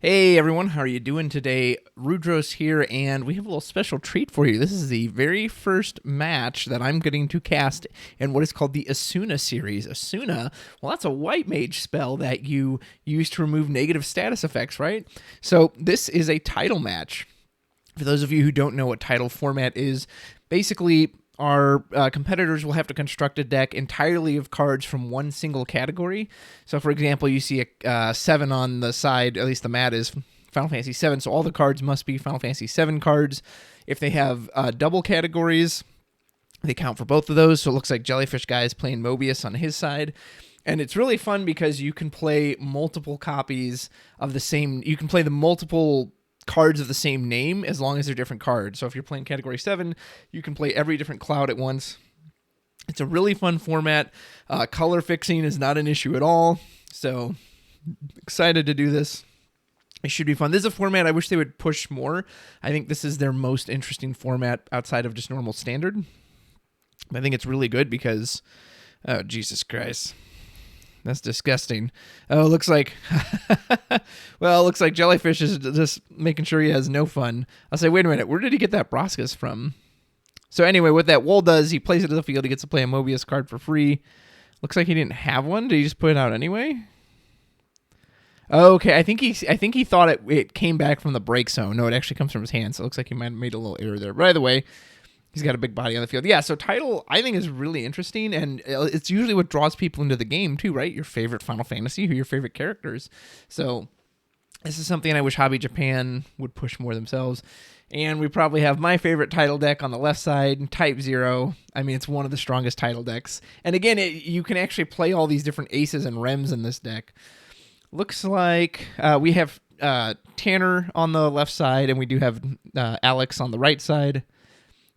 Hey everyone, how are you doing today? Rudros here, and we have a little special treat for you. This is the very first match that I'm getting to cast in what is called the Esuna series. Esuna, well, that's a white mage spell that you use to remove negative status effects, right? So this is a title match. For those of you who don't know what title format is, basically our competitors will have to construct a deck entirely of cards from one single category. So, for example, you see a 7 on the side, at least the mat is Final Fantasy 7, so all the cards must be Final Fantasy 7 cards. If they have double categories, they count for both of those, so it looks like Jellyfish guy is playing Mobius on his side. And it's really fun because you can play multiple copies of the same... You can play the multiple cards of the same name as long as they're different cards. So if you're playing category 7, you can play every different cloud at once. It's a really fun format. Color fixing is not an issue at all. So excited to do this. It should be fun. This is a format I wish they would push more. I think this is their most interesting format outside of just normal standard. I think it's really good because, oh, Jesus Christ. That's disgusting. Oh, looks like, well, it looks like Jellyfish is just making sure he has no fun. I'll say, wait a minute, where did he get that Broscus from? So anyway, what that wool does, he plays it to the field, he gets to play a Mobius card for free. Looks like he didn't have one. Did he just put it out anyway? Okay, I think he thought it came back from the break zone. No, it actually comes from his hand, so it looks like he might have made a little error there. But either way, he's got a big body on the field. Yeah, so title, I think, is really interesting, and it's usually what draws people into the game, too, right? Your favorite Final Fantasy, who are your favorite characters. So this is something I wish Hobby Japan would push more themselves. And we probably have my favorite title deck on the left side, Type 0. I mean, it's one of the strongest title decks. And again, you can actually play all these different aces and rems in this deck. Looks like we have Tanner on the left side, and we do have Alex on the right side.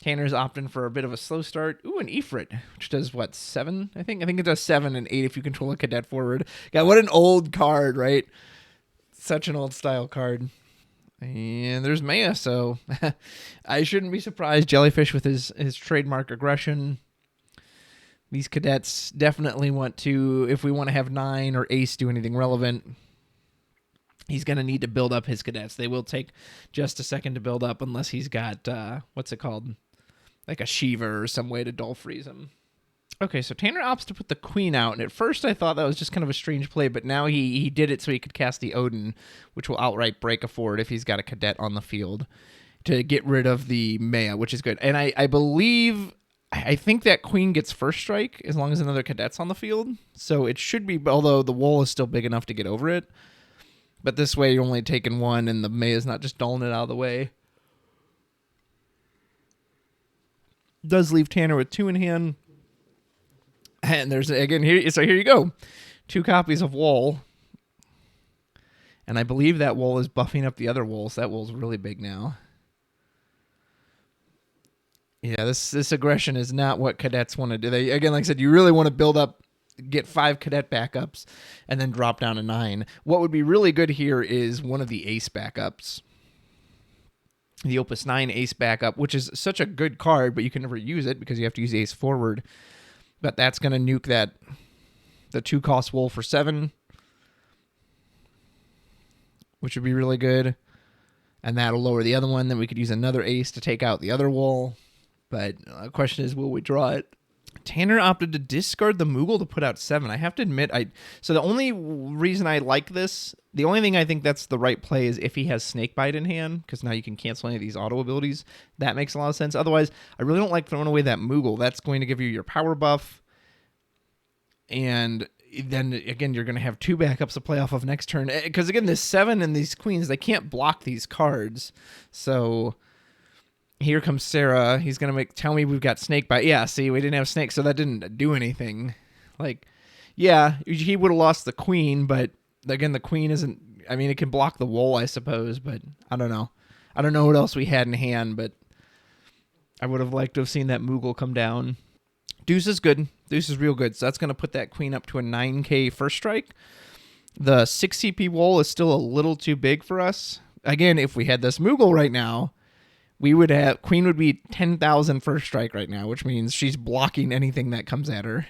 Tanner's opting for a bit of a slow start. Ooh, an Ifrit, which does, what, 7, I think? I think it does 7 and 8 if you control a cadet forward. God, what an old card, right? Such an old style card. And there's Maya, so I shouldn't be surprised. Jellyfish with his trademark aggression. These cadets definitely want to, if we want to have 9 or Ace do anything relevant, he's going to need to build up his cadets. They will take just a second to build up unless he's got, what's it called? Like a Shiva or some way to dull freeze him. Okay, so Tanner opts to put the Queen out, and at first I thought that was just kind of a strange play, but now he did it so he could cast the Odin, which will outright break a forward if he's got a cadet on the field to get rid of the Maya, which is good. And I think that Queen gets first strike as long as another cadet's on the field, so it should be, although the wall is still big enough to get over it. But this way you're only taking one, and the Maya's not just dulling it out of the way. Does leave Tanner with 2 in hand. And there's, again, here you go. 2 copies of Wall. And I believe that Wall is buffing up the other walls. That Wall's really big now. Yeah, this aggression is not what cadets want to do. They, again, like I said, you really want to build up, get 5 cadet backups, and then drop down to 9. What would be really good here is one of the ace backups. The Opus 9 ace backup, which is such a good card, but you can never use it because you have to use ace forward. But that's going to nuke the 2-cost wool for 7, which would be really good. And that'll lower the other one. Then we could use another ace to take out the other wool. But the question is, will we draw it? Tanner opted to discard the Moogle to put out 7. I have to admit, so the only reason I like this, the only thing I think that's the right play is if he has Snakebite in hand, because now you can cancel any of these auto abilities. That makes a lot of sense. Otherwise, I really don't like throwing away that Moogle. That's going to give you your power buff. And then, again, you're going to have 2 backups to play off of next turn. Because, again, this 7 and these Queens, they can't block these cards. So here comes Sarah. He's going to tell me we've got Snakebite. Yeah, see, we didn't have Snake, so that didn't do anything. Like, yeah, he would have lost the Queen, but, again, the Queen isn't... I mean, it can block the Wool, I suppose, but I don't know. I don't know what else we had in hand, but I would have liked to have seen that Moogle come down. Deuce is good. Deuce is real good, so that's going to put that Queen up to a 9k first strike. The 6 CP Wool is still a little too big for us. Again, if we had this Moogle right now, we would have... Queen would be 10,000 first strike right now, which means she's blocking anything that comes at her.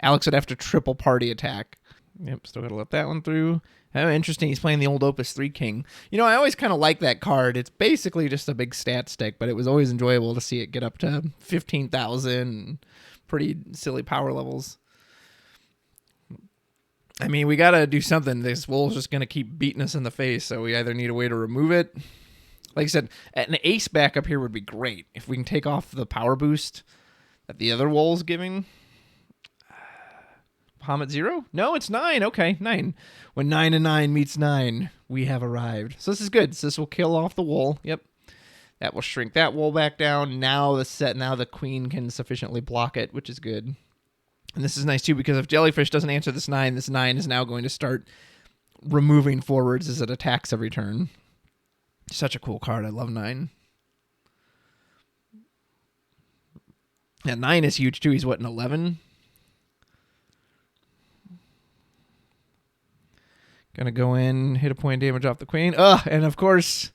Alex would have to triple party attack. Yep, still got to let that one through. Oh, interesting. He's playing the old Opus 3 King. You know, I always kind of like that card. It's basically just a big stat stick, but it was always enjoyable to see it get up to 15,000. Pretty silly power levels. I mean, we got to do something. This wolf's just going to keep beating us in the face, so we either need a way to remove it. Like I said, an ace back up here would be great. If we can take off the power boost that the other wolf's giving. Bahamut 0? No, it's 9. Okay, 9. When 9 and 9 meets 9, we have arrived. So this is good. So this will kill off the wool. Yep. That will shrink that wool back down. Now the queen can sufficiently block it, which is good. And this is nice too, because if Jellyfish doesn't answer this 9 is now going to start removing forwards as it attacks every turn. Such a cool card. I love 9. Yeah, 9 is huge too. He's what, an 11? Gonna go in, hit a point damage off the queen. Ugh, and of course,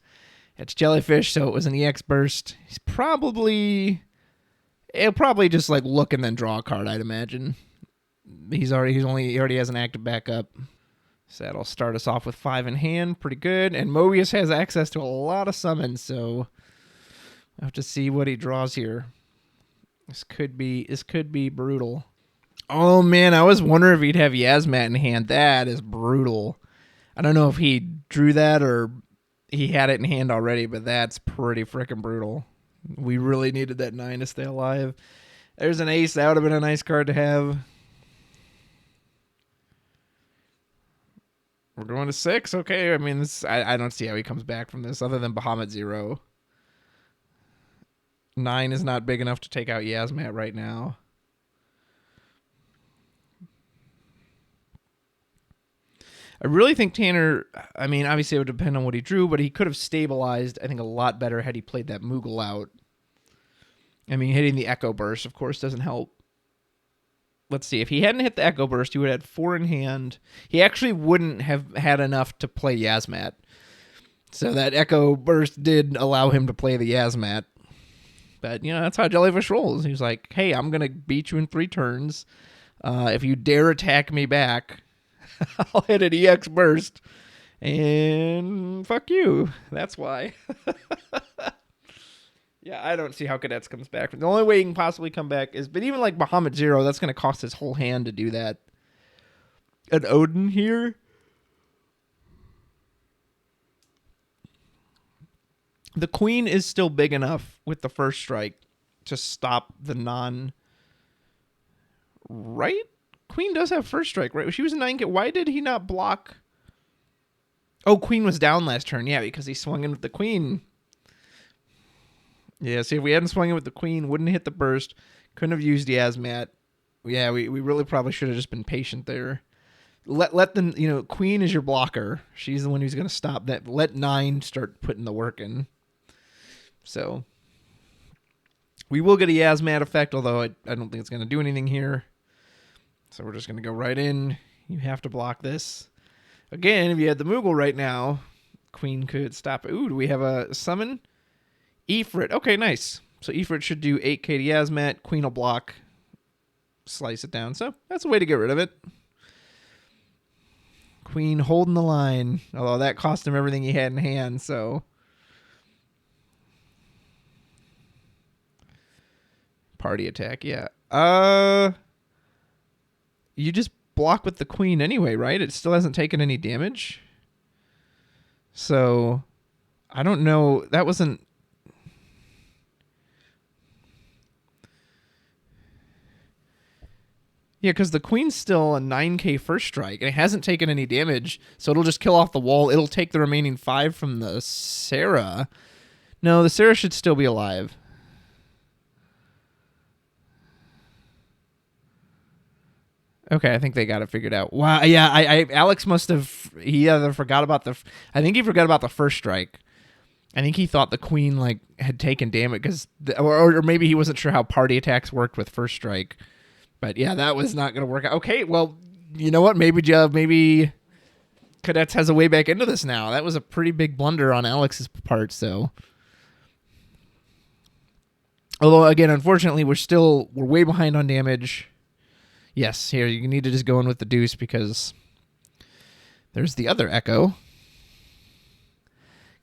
it's Jellyfish, so it was an EX burst. He'll probably just like look and then draw a card, I'd imagine. He already has an active backup. So that'll start us off with 5 in hand, pretty good. And Mobius has access to a lot of summons, so I have to see what he draws here. This could be brutal. Oh man, I was wondering if he'd have Yasmat in hand. That is brutal. I don't know if he drew that or he had it in hand already, but that's pretty freaking brutal. We really needed that 9 to stay alive. There's an ace. That would have been a nice card to have. We're going to 6. Okay, I mean, I don't see how he comes back from this other than Bahamut 0. 9 is not big enough to take out Yasmat right now. I really think Tanner, I mean, obviously it would depend on what he drew, but he could have stabilized, I think, a lot better had he played that Moogle out. I mean, hitting the Echo Burst, of course, doesn't help. Let's see. If he hadn't hit the Echo Burst, he would have had 4 in hand. He actually wouldn't have had enough to play Yasmat. So that Echo Burst did allow him to play the Yasmat. But, you know, that's how Jellyfish rolls. He's like, hey, I'm going to beat you in 3 turns. If you dare attack me back, I'll hit an EX Burst. And fuck you. That's why. Yeah, I don't see how Cadets comes back. The only way he can possibly come back is, but even like Bahamut 0, that's going to cost his whole hand to do that. An Odin here. The queen is still big enough with the first strike to stop the non... Right? Queen does have first strike, right? She was a 9K. Why did he not block? Oh, queen was down last turn. Yeah, because he swung in with the queen. Yeah, see, if we hadn't swung in with the queen, wouldn't hit the burst, couldn't have used Yasmat. Yeah, we really probably should have just been patient there. Let them, you know, queen is your blocker. She's the one who's going to stop that. Let 9 start putting the work in. So, we will get a Yasmat effect, although I don't think it's going to do anything here. So we're just going to go right in. You have to block this. Again, if you had the Moogle right now, queen could stop it. Ooh, do we have a summon? Ifrit. Okay, nice. So Ifrit should do 8k to Yasmat. Queen will block. Slice it down. So that's a way to get rid of it. Queen holding the line. Although that cost him everything he had in hand, so... Party attack, yeah. You just block with the queen anyway, right? It still hasn't taken any damage. So, I don't know. That wasn't... Yeah, because the queen's still a 9k first strike, and it hasn't taken any damage, so it'll just kill off the wall. It'll take the remaining 5 from the Sarah. No, the Sarah should still be alive. Okay, I think they got it figured out. Wow, yeah, Alex must have... He either forgot about the... I think he forgot about the first strike. I think he thought the queen, like, had taken damage, because... Or maybe he wasn't sure how party attacks worked with first strike. But yeah, that was not going to work out. Okay, well, you know what? Maybe Cadets has a way back into this now. That was a pretty big blunder on Alex's part, so... Although, again, unfortunately, we're way behind on damage. Yes, here, you need to just go in with the deuce because There's the other Echo.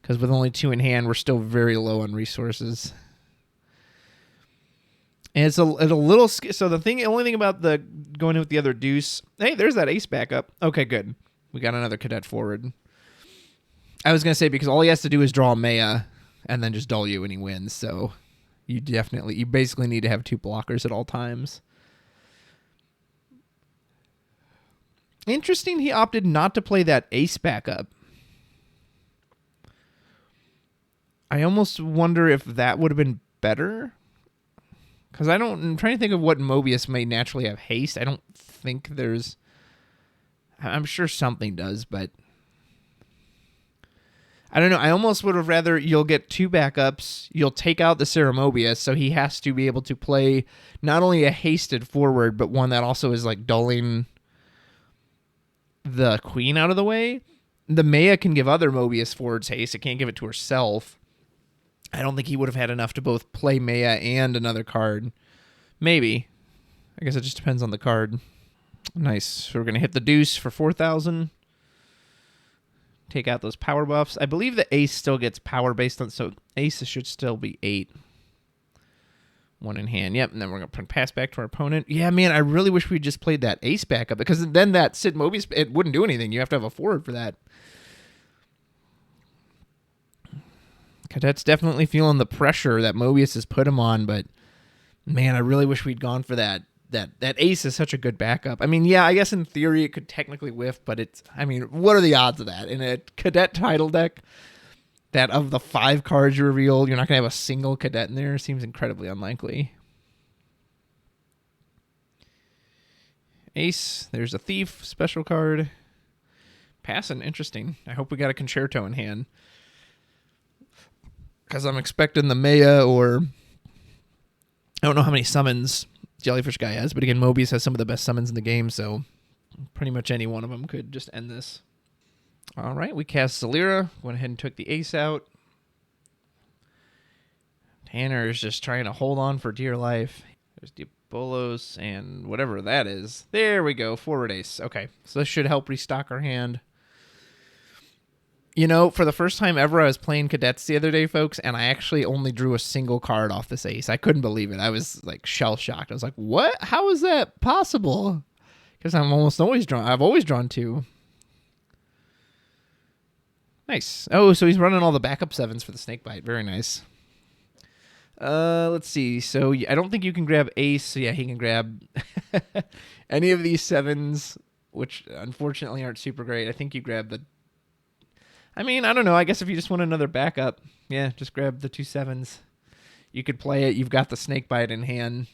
Because with only 2 in hand, we're still very low on resources. And it's a little... So the only thing about the going in with the other deuce... Hey, there's that ace backup. Okay, good. We got another cadet forward. I was going to say, because all he has to do is draw a Maya and then just dull you and he wins. So you basically need to have 2 blockers at all times. Interesting, he opted not to play that ace backup. I almost wonder if that would have been better. Because I'm trying to think of what Mobius may naturally have haste. I don't think there's... I'm sure something does, but... I don't know. I almost would have rather you'll get 2 backups. You'll take out the Sarah Mobius, so he has to be able to play not only a hasted forward, but one that also is like dulling the queen out of the way. The Maya can give other Mobius forwards haste. It can't give it to herself. I don't think he would have had enough to both play Maya and another card. Maybe. I guess it just depends on the card. Nice. So we're going to hit the deuce for 4,000. Take out those power buffs. I believe the ace still gets power based on... So ace should still be 8. 1 in hand. Yep, and then we're going to pass back to our opponent. Yeah, man, I really wish we just played that ace backup, because then that Sid Mobius, it wouldn't do anything. You have to have a forward for that. Cadets definitely feeling the pressure that Mobius has put him on, but man, I really wish we'd gone for that. That ace is such a good backup. I mean, yeah, I guess in theory it could technically whiff, but what are the odds of that? In a cadet title deck, that of the 5 cards you revealed, you're not going to have a single cadet in there. Seems incredibly unlikely. Ace, there's a thief, special card. Passing, interesting. I hope we got a concerto in hand. Because I'm expecting the Maya, or I don't know how many summons Jellyfish guy has, but again, Mobius has some of the best summons in the game, so pretty much any one of them could just end this. All right, we cast Zelira. Went ahead and took the ace out. Tanner is just trying to hold on for dear life. There's Diabolos and whatever that is. There we go, forward ace. Okay, so this should help restock our hand. You know, for the first time ever, I was playing Cadets the other day, folks, and I actually only drew a single card off this ace. I couldn't believe it. I was, like, shell-shocked. I was like, what? How is that possible? Because I've always drawn 2. Nice. Oh, so he's running all the backup 7s for the Snakebite. Very nice. Let's see. So, I don't think you can grab ace. So, yeah, he can grab any of these 7s, which unfortunately aren't super great. I think you grab the... I mean, I don't know. I guess if you just want another backup, yeah, just grab the 2 7s. You could play it. You've got the Snakebite in hand,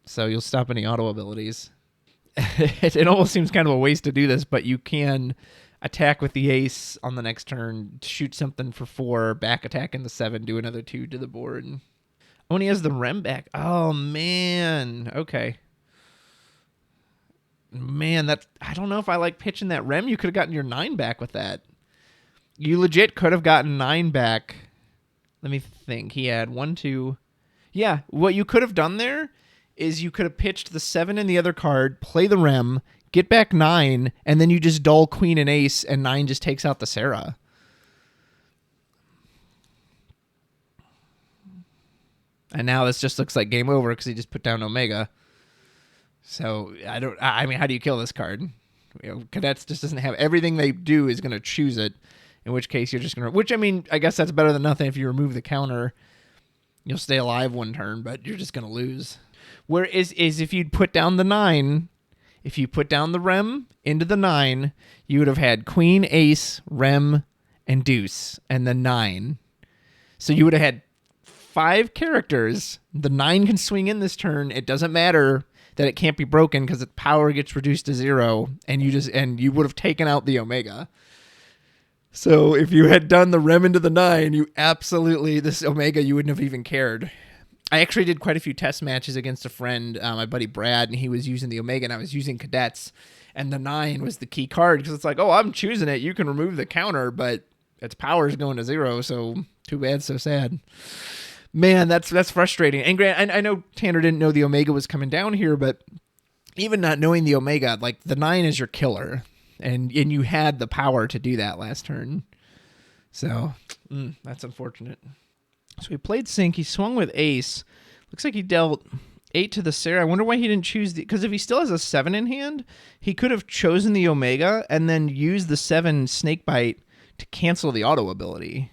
so you'll stop any auto abilities. It almost seems kind of a waste to do this, but you can attack with the ace on the next turn, shoot something for 4, back attack in the 7, do another 2 to the board. Oh, and he has the Rem back. Oh, man. Okay. Man, I don't know if I like pitching that Rem. You could have gotten your 9 back with that. You legit could have gotten 9 back. Let me think. He had 1, 2. Yeah, what you could have done there is you could have pitched the 7 in the other card, play the Rem, get back 9, and then you just dull Queen and Ace, and 9 just takes out the Sarah. And now this just looks like game over because he just put down Omega. So, I mean, how do you kill this card? You know, Cadets just doesn't have... Everything they do is going to choose it. In which case you're just going to... Which, I mean, I guess that's better than nothing. If you remove the counter, you'll stay alive 1 turn, but you're just going to lose. Whereas if you'd put down the 9, if you put down the Rem into the 9, you would have had Queen, Ace, Rem, and Deuce, and the 9. So you would have had 5 characters. The 9 can swing in this turn. It doesn't matter that it can't be broken because its power gets reduced to 0, and you would have taken out the Omega. So if you had done the Rem into the 9, this Omega, you wouldn't have even cared. I actually did quite a few test matches against a friend, my buddy Brad, and he was using the Omega, and I was using Cadets, and the 9 was the key card, because it's like, oh, I'm choosing it. You can remove the counter, but its power is going to 0, so too bad, so sad. Man, that's frustrating. And Grant, I know Tanner didn't know the Omega was coming down here, but even not knowing the Omega, like, the 9 is your killer. and you had the power to do that last turn. So that's unfortunate. So he played Sink. He swung with Ace. Looks like he dealt 8 to the Sarah. I wonder why he didn't choose the... Because if he still has a 7 in hand, he could have chosen the Omega and then used the 7 Snakebite to cancel the auto ability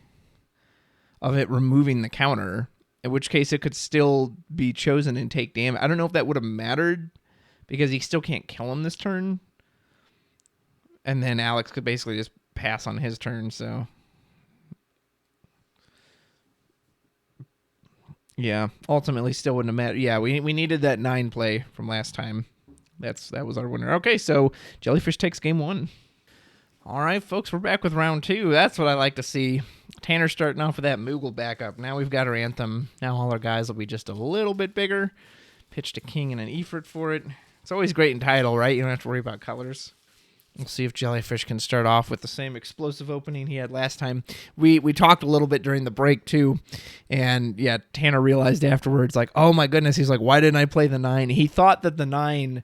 of it removing the counter, in which case it could still be chosen and take damage. I don't know if that would have mattered because he still can't kill him this turn. And then Alex could basically just pass on his turn, so... Yeah, ultimately still wouldn't have mattered. Yeah, we needed that 9 play from last time. That was our winner. Okay, so Jellyfish takes game 1. All right, folks, we're back with round 2. That's what I like to see. Tanner starting off with that Moogle backup. Now we've got our Anthem. Now all our guys will be just a little bit bigger. Pitched a King and an Ifrit for it. It's always great in title, right? You don't have to worry about colors. We'll see if Jellyfish can start off with the same explosive opening he had last time. We talked a little bit during the break, too. And, yeah, Tanner realized afterwards, like, oh, my goodness. He's like, why didn't I play the 9? He thought that the 9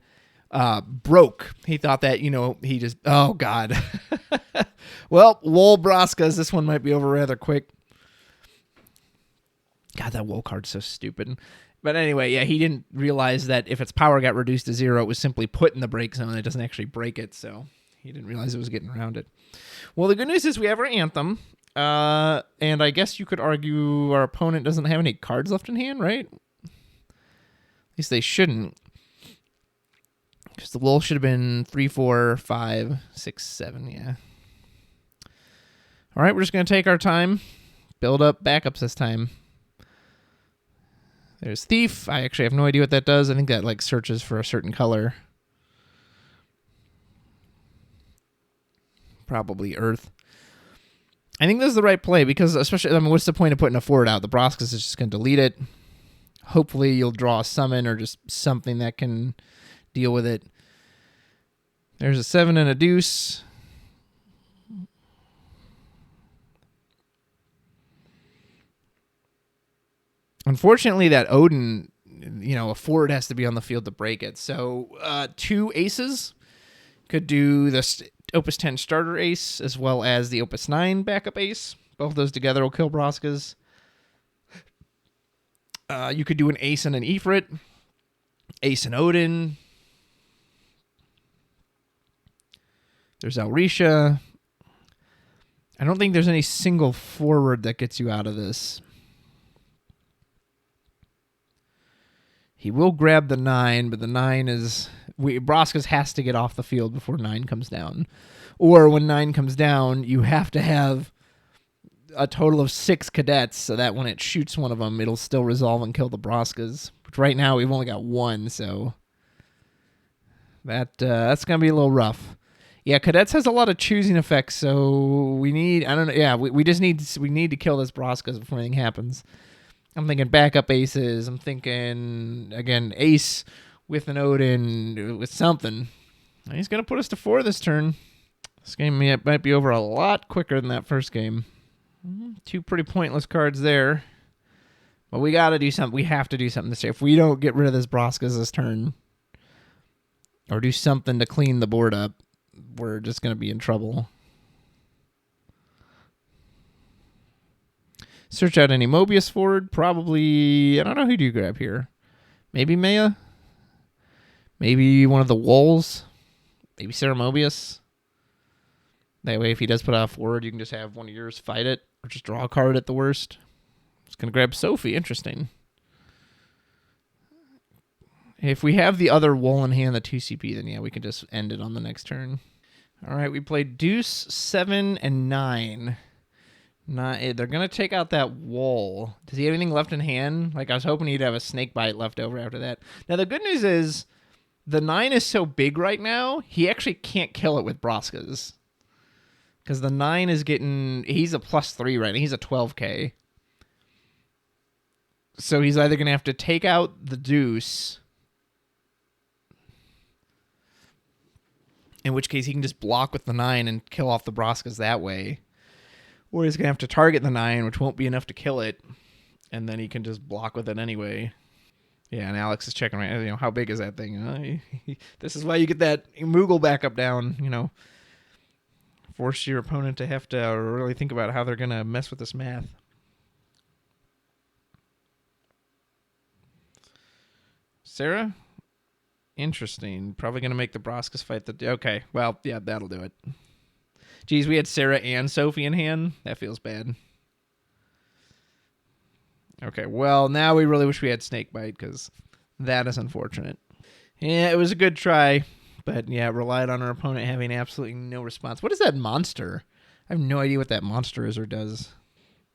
broke. He thought that, he just, oh, God. Well, Wool Braskas, this one might be over rather quick. God, that Wool card's so stupid. But anyway, yeah, he didn't realize that if its power got reduced to 0, it was simply put in the break zone. It doesn't actually break it, so he didn't realize it was getting around it. Well, the good news is we have our Anthem, and I guess you could argue our opponent doesn't have any cards left in hand, right? At least they shouldn't, because the Wool should have been 3, 4, 5, 6, 7, yeah. All right, we're just going to take our time, build up backups this time. There's Thief. I actually have no idea what that does. I think that like searches for a certain color. Probably Earth. I think this is the right play because especially, what's the point of putting a forward out? The Braskas is just going to delete it. Hopefully you'll draw a summon or just something that can deal with it. There's a 7 and a deuce. Unfortunately, that Odin, a forward has to be on the field to break it. So 2 aces could do the Opus 10 starter ace as well as the Opus 9 backup ace. Both of those together will kill Braskas. You could do an ace and an Ifrit, ace and Odin. There's Alrisha. I don't think there's any single forward that gets you out of this. He will grab the 9, but the 9 is... Braskas has to get off the field before 9 comes down. Or when 9 comes down, you have to have a total of 6 cadets so that when it shoots one of them, it'll still resolve and kill the Braskas. But right now, we've only got 1, so... That's going to be a little rough. Yeah, Cadets has a lot of choosing effects, so we need... I don't know. Yeah, we just need... We need to kill this Braskas before anything happens. I'm thinking backup aces. I'm thinking, again, ace with an Odin, with something. And he's going to put us to 4 this turn. This game might be over a lot quicker than that first game. 2 pretty pointless cards there. But we got to do something. We have to do something this year. If we don't get rid of this Braskas this turn, or do something to clean the board up, we're just going to be in trouble. Search out any Mobius forward. Probably, I don't know, who do you grab here? Maybe Maya? Maybe one of the Wolves? Maybe Sarah Mobius? That way, if he does put out a forward, you can just have one of yours fight it, or just draw a card at the worst. Just going to grab Sophie. Interesting. If we have the other Wool in hand, the 2CP, then yeah, we can just end it on the next turn. All right, we played Deuce, 7, and 9. They're going to take out that Wool. Does he have anything left in hand? Like, I was hoping he'd have a Snakebite left over after that. Now, the good news is the 9 is so big right now, he actually can't kill it with Braskas. Because the 9 is getting... He's a +3 right now. He's a 12K. So he's either going to have to take out the Deuce, in which case he can just block with the 9 and kill off the Braskas that way. Or he's going to have to target the 9, which won't be enough to kill it. And then he can just block with it anyway. Yeah, and Alex is checking, how big is that thing? This is why you get that Moogle backup down, Force your opponent to have to really think about how they're going to mess with this math. Sarah? Interesting. Probably going to make the Broscus fight the... Okay, well, yeah, that'll do it. Geez, we had Sarah and Sophie in hand. That feels bad. Okay, well, now we really wish we had Snakebite, because that is unfortunate. Yeah, it was a good try, but yeah, relied on our opponent having absolutely no response. What is that monster? I have no idea what that monster is or does.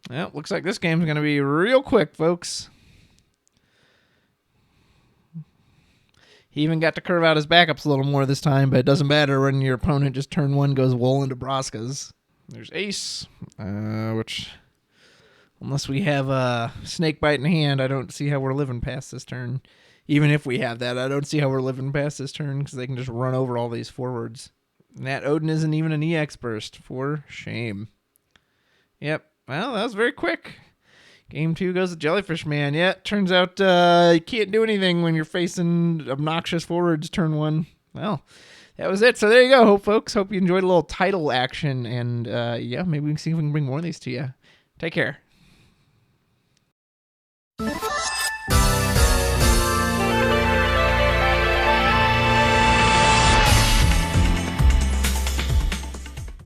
Well, looks like this game's going to be real quick, folks. He even got to curve out his backups a little more this time, but it doesn't matter when your opponent just turn one goes wool into Broscas. There's Ace, which, unless we have a Snakebite in hand, I don't see how we're living past this turn. Even if we have that, I don't see how we're living past this turn because they can just run over all these forwards. And that Odin isn't even an EX burst. For shame. Yep. Well, that was very quick. Game 2 goes to Jellyfish Man. Yeah, turns out you can't do anything when you're facing obnoxious forwards turn 1. Well, that was it. So there you go, folks. Hope you enjoyed a little title action. And yeah, maybe we can see if we can bring more of these to you. Take care.